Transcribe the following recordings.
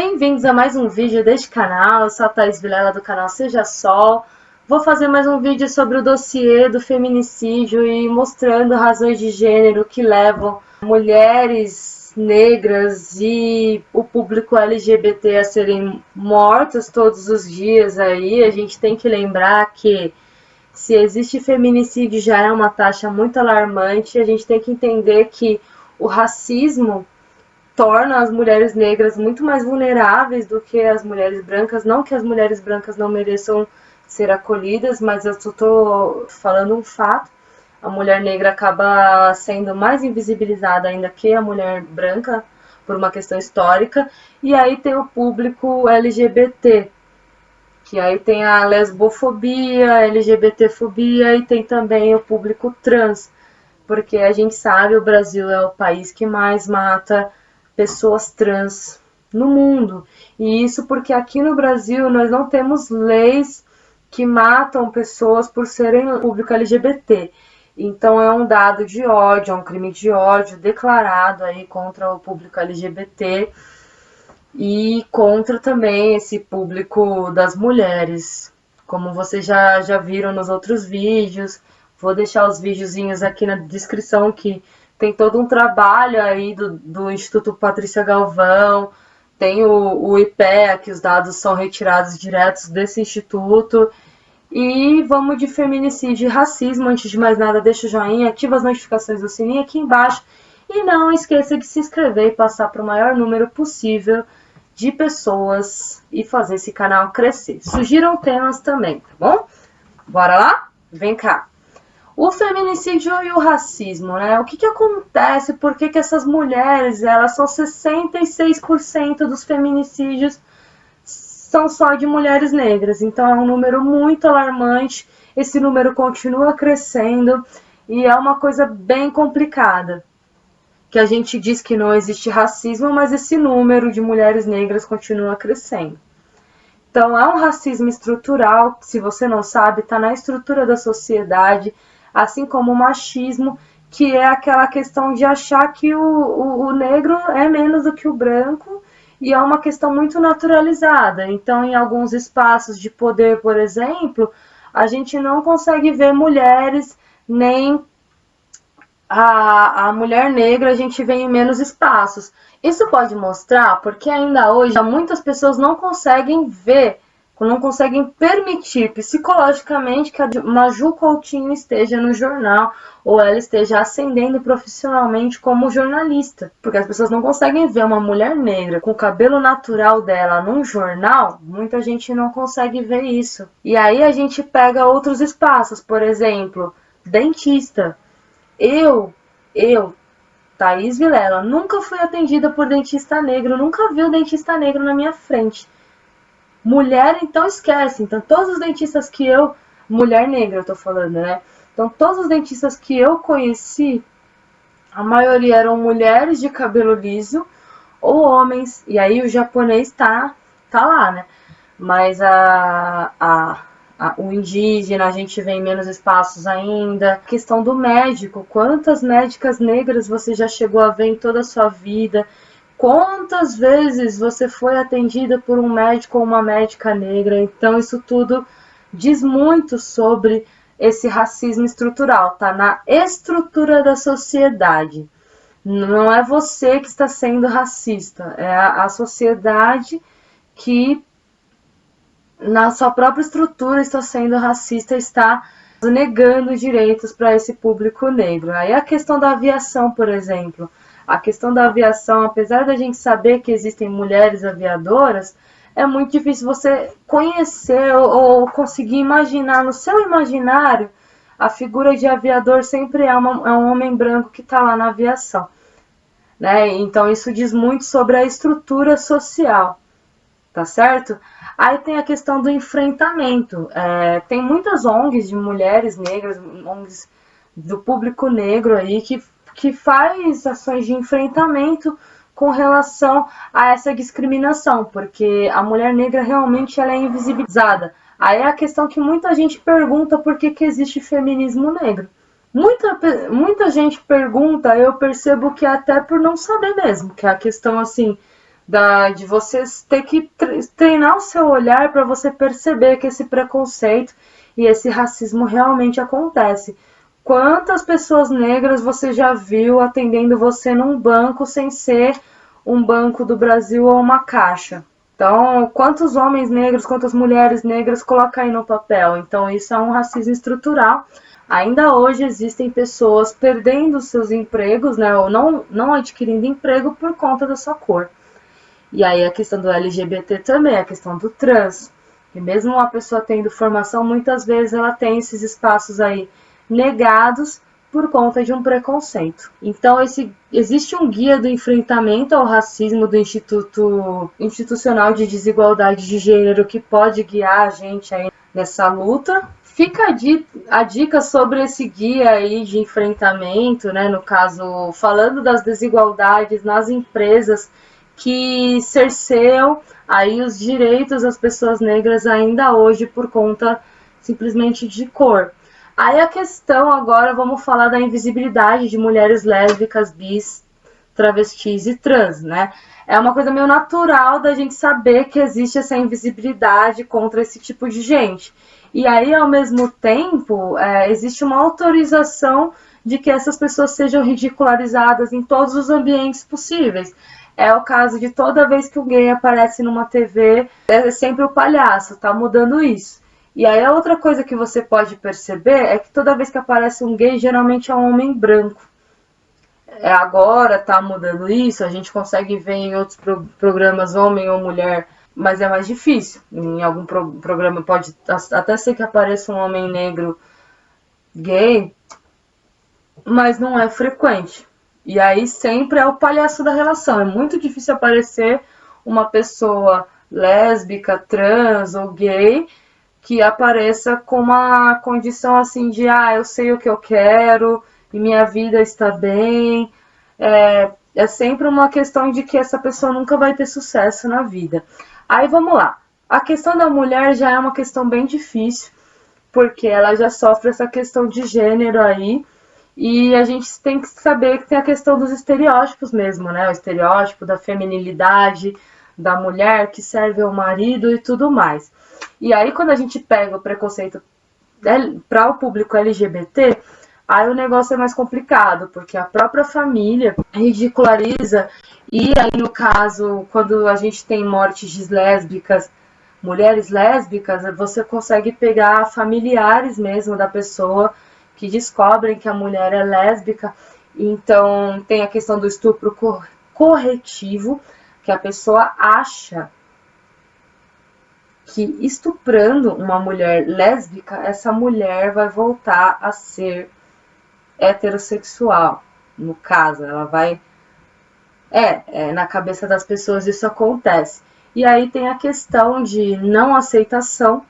bem-vindos a mais um vídeo deste canal. Eu sou a Thaís Vilela do canal Seja Sol. Vou fazer mais um vídeo sobre o dossiê do feminicídio e mostrando razões de gênero que levam mulheres negras e o público LGBT a serem mortas todos os dias aí. A gente tem que lembrar que se existe feminicídio já é uma taxa muito alarmante. A gente tem que entender que o racismo torna as mulheres negras muito mais vulneráveis do que as mulheres brancas. Não que as mulheres brancas não mereçam ser acolhidas, mas eu estou falando um fato. A mulher negra acaba sendo mais invisibilizada ainda que a mulher branca, por uma questão histórica. E aí tem o público LGBT, que aí tem a lesbofobia, a LGBTfobia e tem também o público trans, porque a gente sabe o Brasil é o país que mais mata pessoas trans no mundo. E isso porque aqui no Brasil nós não temos leis que matam pessoas por serem público LGBT. Então é um dado de ódio, é um crime de ódio declarado aí contra o público LGBT e contra também esse público das mulheres. Como vocês já viram nos outros vídeos, vou deixar os videozinhos aqui na descrição que tem todo um trabalho aí do Instituto Patrícia Galvão, tem o IPEA, que os dados são retirados diretos desse instituto. E vamos de feminicídio e racismo. Antes de mais nada, deixa o joinha, ativa as notificações do sininho aqui embaixo. E não esqueça de se inscrever e passar para o maior número possível de pessoas e fazer esse canal crescer. Sugiram temas também, tá bom? Bora lá? Vem cá. O feminicídio e o racismo, né? O que acontece? Por que essas mulheres, elas são 66% dos feminicídios são só de mulheres negras? Então é um número muito alarmante, esse número continua crescendo e é uma coisa bem complicada. Que a gente diz que não existe racismo, mas esse número de mulheres negras continua crescendo. Então é um racismo estrutural, que, se você não sabe, está na estrutura da sociedade, assim como o machismo, que é aquela questão de achar que o negro é menos do que o branco, e é uma questão muito naturalizada. Então, em alguns espaços de poder, por exemplo, a gente não consegue ver mulheres, nem a mulher negra a gente vê em menos espaços. Isso pode mostrar porque ainda hoje muitas pessoas não conseguem ver, não conseguem permitir psicologicamente que a Maju Coutinho esteja no jornal ou ela esteja ascendendo profissionalmente como jornalista. Porque as pessoas não conseguem ver uma mulher negra com o cabelo natural dela num jornal, muita gente não consegue ver isso. E aí a gente pega outros espaços, por exemplo, dentista. Eu, Thaís Vilela, nunca fui atendida por dentista negro, nunca vi o dentista negro na minha frente. Mulher, então esquece. Então todos os dentistas que eu... Mulher negra eu tô falando, né? Então todos os dentistas que eu conheci, a maioria eram mulheres de cabelo liso ou homens. E aí o japonês tá lá, né? Mas o indígena a gente vê em menos espaços ainda. A questão do médico. Quantas médicas negras você já chegou a ver em toda a sua vida? Quantas vezes você foi atendida por um médico ou uma médica negra? Então isso tudo diz muito sobre esse racismo estrutural. Tá na estrutura da sociedade. Não é você que está sendo racista. É a sociedade que na sua própria estrutura está sendo racista, está negando direitos para esse público negro. Aí a questão da aviação, por exemplo. A questão da aviação, apesar da gente saber que existem mulheres aviadoras, é muito difícil você conhecer ou conseguir imaginar, no seu imaginário, a figura de aviador sempre é um homem branco que está lá na aviação. Né? Então isso diz muito sobre a estrutura social, tá certo? Aí tem a questão do enfrentamento. Tem muitas ONGs de mulheres negras, ONGs do público negro aí, que faz ações de enfrentamento com relação a essa discriminação, porque a mulher negra realmente ela é invisibilizada. Aí é a questão que muita gente pergunta por que existe feminismo negro. Muita gente pergunta, eu percebo que é até por não saber mesmo, que é a questão assim de você ter que treinar o seu olhar para você perceber que esse preconceito e esse racismo realmente acontece. Quantas pessoas negras você já viu atendendo você num banco sem ser um banco do Brasil ou uma caixa? Então, quantos homens negros, quantas mulheres negras colocam aí no papel? Então, isso é um racismo estrutural. Ainda hoje existem pessoas perdendo seus empregos, né, ou não adquirindo emprego por conta da sua cor. E aí a questão do LGBT também, a questão do trans. E mesmo a pessoa tendo formação, muitas vezes ela tem esses espaços aí negados por conta de um preconceito. Então, existe um guia do enfrentamento ao racismo do Instituto Institucional de Desigualdade de Gênero que pode guiar a gente aí nessa luta. Fica a dica sobre esse guia aí de enfrentamento, né? No caso, falando das desigualdades nas empresas que cerceiam aí os direitos das pessoas negras ainda hoje por conta simplesmente de cor. Aí a questão agora, vamos falar da invisibilidade de mulheres lésbicas, bis, travestis e trans, né? É uma coisa meio natural da gente saber que existe essa invisibilidade contra esse tipo de gente. E aí, ao mesmo tempo, existe uma autorização de que essas pessoas sejam ridicularizadas em todos os ambientes possíveis. É o caso de toda vez que um gay aparece numa TV, é sempre o palhaço, tá mudando isso. E aí a outra coisa que você pode perceber é que toda vez que aparece um gay, geralmente é um homem branco. Agora tá mudando isso, a gente consegue ver em outros programas homem ou mulher, mas é mais difícil. Em algum programa pode até ser que apareça um homem negro gay, mas não é frequente. E aí sempre é o palhaço da relação. É muito difícil aparecer uma pessoa lésbica, trans ou gay que apareça com uma condição assim de eu sei o que eu quero e minha vida está bem. É sempre uma questão de que essa pessoa nunca vai ter sucesso na vida. Aí vamos lá. A questão da mulher já é uma questão bem difícil, porque ela já sofre essa questão de gênero aí. E a gente tem que saber que tem a questão dos estereótipos mesmo, né? O estereótipo da feminilidade, da mulher que serve ao marido e tudo mais. E aí, quando a gente pega o preconceito para o público LGBT, aí o negócio é mais complicado, porque a própria família ridiculariza. E aí, no caso, quando a gente tem mortes de lésbicas, mulheres lésbicas, você consegue pegar familiares mesmo da pessoa que descobrem que a mulher é lésbica. Então, tem a questão do estupro corretivo, que a pessoa acha que estuprando uma mulher lésbica, essa mulher vai voltar a ser heterossexual. No caso, ela vai... na cabeça das pessoas isso acontece. E aí tem a questão de não aceitação,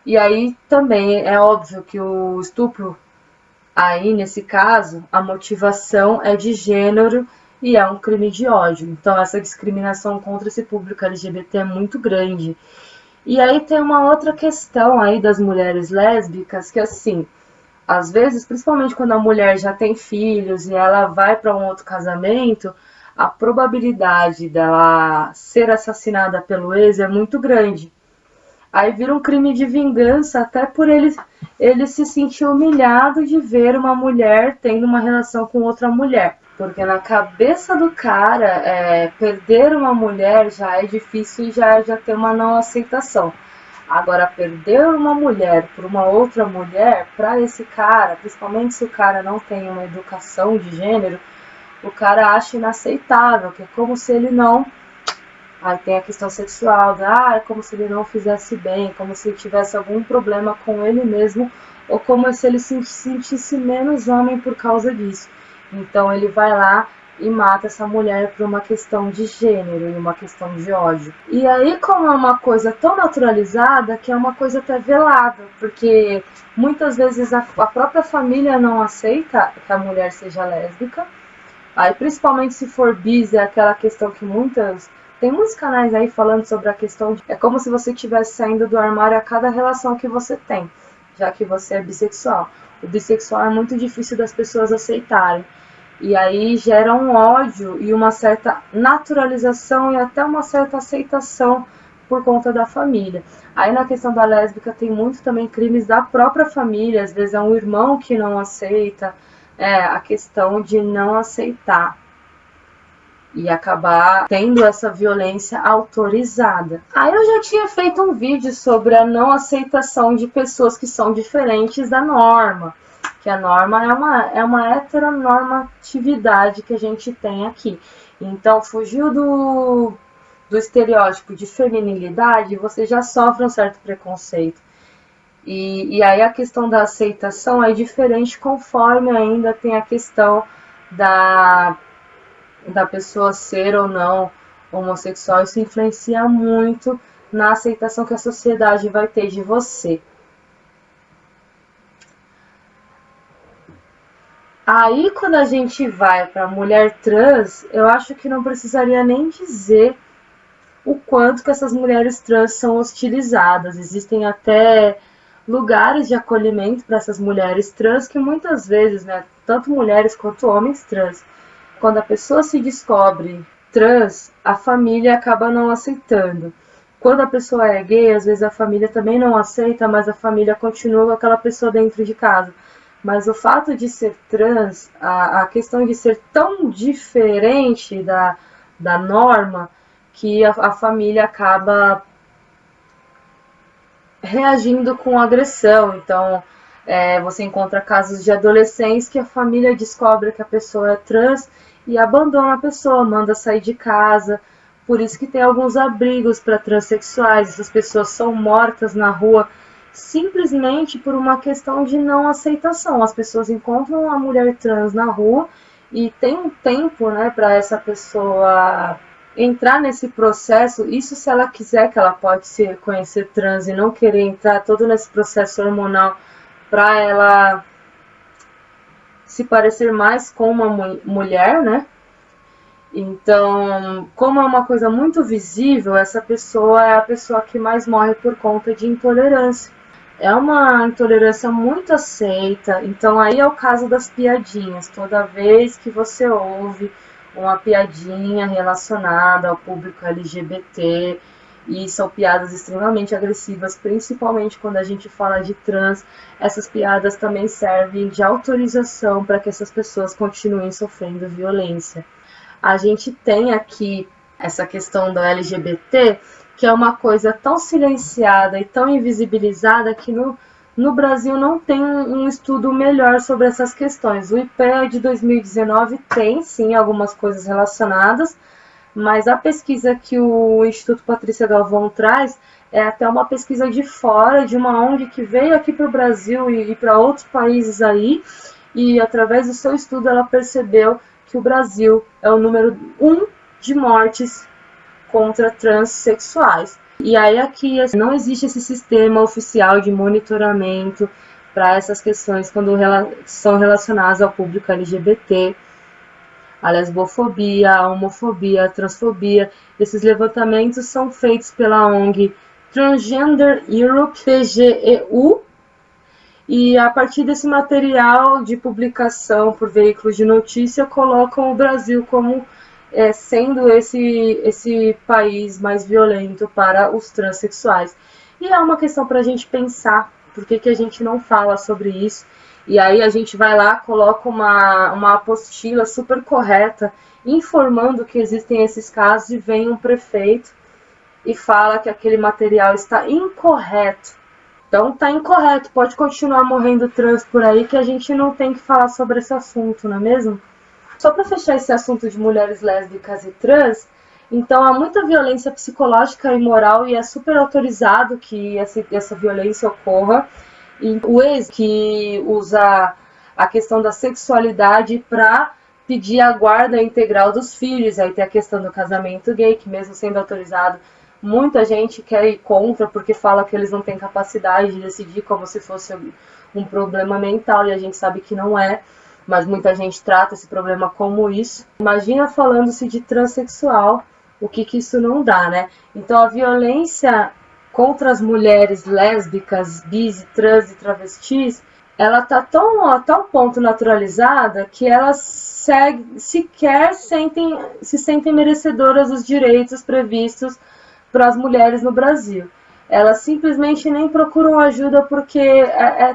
e aí também é óbvio que o estupro, aí nesse caso, a motivação é de gênero e é um crime de ódio. Então essa discriminação contra esse público LGBT é muito grande. E aí tem uma outra questão aí das mulheres lésbicas, que assim, às vezes, principalmente quando a mulher já tem filhos e ela vai para um outro casamento, a probabilidade dela ser assassinada pelo ex é muito grande. Aí vira um crime de vingança, até por ele se sentir humilhado de ver uma mulher tendo uma relação com outra mulher. Porque na cabeça do cara, perder uma mulher já é difícil e já tem uma não aceitação. Agora, perder uma mulher por uma outra mulher, para esse cara, principalmente se o cara não tem uma educação de gênero, o cara acha inaceitável, que é como se ele não... Aí tem a questão sexual, é como se ele não fizesse bem, como se ele tivesse algum problema com ele mesmo, ou como se ele se sentisse menos homem por causa disso. Então ele vai lá e mata essa mulher por uma questão de gênero e uma questão de ódio. E aí, como é uma coisa tão naturalizada, que é uma coisa até velada, porque muitas vezes a própria família não aceita que a mulher seja lésbica. Aí, principalmente se for bis, é aquela questão que tem muitos canais aí falando sobre a questão de... É como se você estivesse saindo do armário a cada relação que você tem, já que você é bissexual. O bissexual é muito difícil das pessoas aceitarem. E aí gera um ódio e uma certa naturalização e até uma certa aceitação por conta da família. Aí na questão da lésbica tem muito também crimes da própria família, às vezes é um irmão que não aceita, a questão de não aceitar e acabar tendo essa violência autorizada. Aí eu já tinha feito um vídeo sobre a não aceitação de pessoas que são diferentes da norma, que a norma é uma heteronormatividade que a gente tem aqui. Então, fugiu do estereótipo de feminilidade, você já sofre um certo preconceito. E aí a questão da aceitação é diferente conforme ainda tem a questão da pessoa ser ou não homossexual. Isso influencia muito na aceitação que a sociedade vai ter de você. Aí, quando a gente vai para a mulher trans, eu acho que não precisaria nem dizer o quanto que essas mulheres trans são hostilizadas. Existem até lugares de acolhimento para essas mulheres trans que muitas vezes, né, tanto mulheres quanto homens trans, quando a pessoa se descobre trans, a família acaba não aceitando. Quando a pessoa é gay, às vezes a família também não aceita, mas a família continua com aquela pessoa dentro de casa. Mas o fato de ser trans, a questão de ser tão diferente da norma, que a família acaba reagindo com agressão. Então, você encontra casos de adolescentes que a família descobre que a pessoa é trans e abandona a pessoa, manda sair de casa. Por isso que tem alguns abrigos para transexuais. Essas pessoas são mortas na rua simplesmente por uma questão de não aceitação. As pessoas encontram uma mulher trans na rua e tem um tempo, né, para essa pessoa entrar nesse processo. Isso se ela quiser, que ela pode se reconhecer trans e não querer entrar todo nesse processo hormonal para ela se parecer mais com uma mulher, né? Então, como é uma coisa muito visível, essa pessoa é a pessoa que mais morre por conta de intolerância. É uma intolerância muito aceita. Então, aí é o caso das piadinhas. Toda vez que você ouve uma piadinha relacionada ao público LGBT, e são piadas extremamente agressivas, principalmente quando a gente fala de trans, essas piadas também servem de autorização para que essas pessoas continuem sofrendo violência. A gente tem aqui essa questão do LGBT, que é uma coisa tão silenciada e tão invisibilizada que no Brasil não tem um estudo melhor sobre essas questões. O IPEA de 2019 tem, sim, algumas coisas relacionadas, mas a pesquisa que o Instituto Patrícia Galvão traz é até uma pesquisa de fora, de uma ONG que veio aqui para o Brasil e para outros países aí, e através do seu estudo ela percebeu que o Brasil é o número 1 de mortes contra transexuais. E aí aqui não existe esse sistema oficial de monitoramento para essas questões quando são relacionadas ao público LGBT, a lesbofobia, a homofobia, a transfobia. Esses levantamentos são feitos pela ONG Transgender Europe, TGEU, e a partir desse material de publicação por veículos de notícia, colocam o Brasil como sendo esse país mais violento para os transexuais. E é uma questão para a gente pensar, por que a gente não fala sobre isso? E aí a gente vai lá, coloca uma apostila super correta, informando que existem esses casos, e vem um prefeito e fala que aquele material está incorreto. Então tá incorreto, pode continuar morrendo trans por aí, que a gente não tem que falar sobre esse assunto, não é mesmo? Só para fechar esse assunto de mulheres lésbicas e trans, então há muita violência psicológica e moral, e é super autorizado que essa violência ocorra. E o ex que usa a questão da sexualidade para pedir a guarda integral dos filhos. Aí tem a questão do casamento gay, que mesmo sendo autorizado, muita gente quer ir contra porque fala que eles não têm capacidade de decidir, como se fosse um problema mental, e a gente sabe que não é, mas muita gente trata esse problema como isso. Imagina falando-se de transexual, o que isso não dá, né? Então a violência contra as mulheres lésbicas, bis, trans e travestis ela tá tão, a tal ponto naturalizada que elas sequer se sentem merecedoras dos direitos previstos para as mulheres no Brasil. Elas simplesmente nem procuram ajuda porque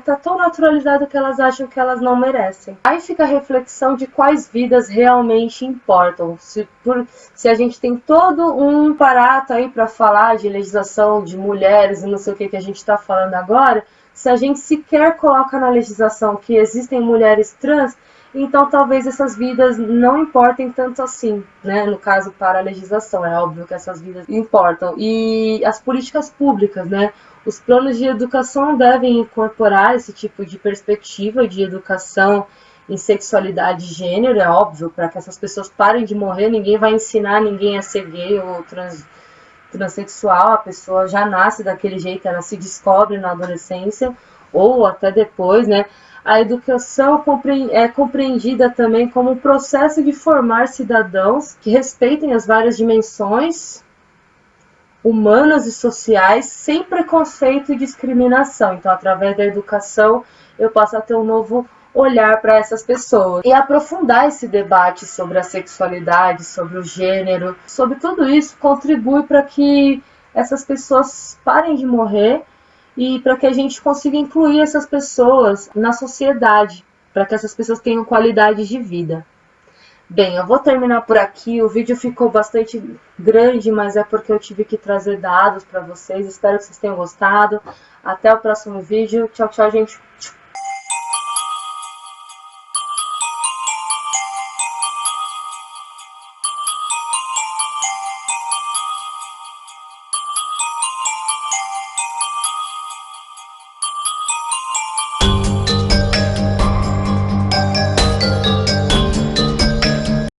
tá tão naturalizado que elas acham que elas não merecem. Aí fica a reflexão de quais vidas realmente importam. Se a gente tem todo um aparato aí para falar de legislação de mulheres e não sei o que a gente está falando agora, se a gente sequer coloca na legislação que existem mulheres trans, então talvez essas vidas não importem tanto assim, né? No caso, para a legislação, é óbvio que essas vidas importam. E as políticas públicas, né? Os planos de educação devem incorporar esse tipo de perspectiva de educação em sexualidade e gênero, é óbvio, para que essas pessoas parem de morrer. Ninguém vai ensinar ninguém a ser gay ou transexual, a pessoa já nasce daquele jeito, ela se descobre na adolescência ou até depois, né? A educação é compreendida também como um processo de formar cidadãos que respeitem as várias dimensões humanas e sociais sem preconceito e discriminação. Então, através da educação, eu passo a ter um novo olhar para essas pessoas e aprofundar esse debate sobre a sexualidade, sobre o gênero, sobre tudo isso contribui para que essas pessoas parem de morrer e para que a gente consiga incluir essas pessoas na sociedade, para que essas pessoas tenham qualidade de vida. Bem, eu vou terminar por aqui. O vídeo ficou bastante grande, mas é porque eu tive que trazer dados para vocês. Espero que vocês tenham gostado. Até o próximo vídeo. Tchau, tchau, gente.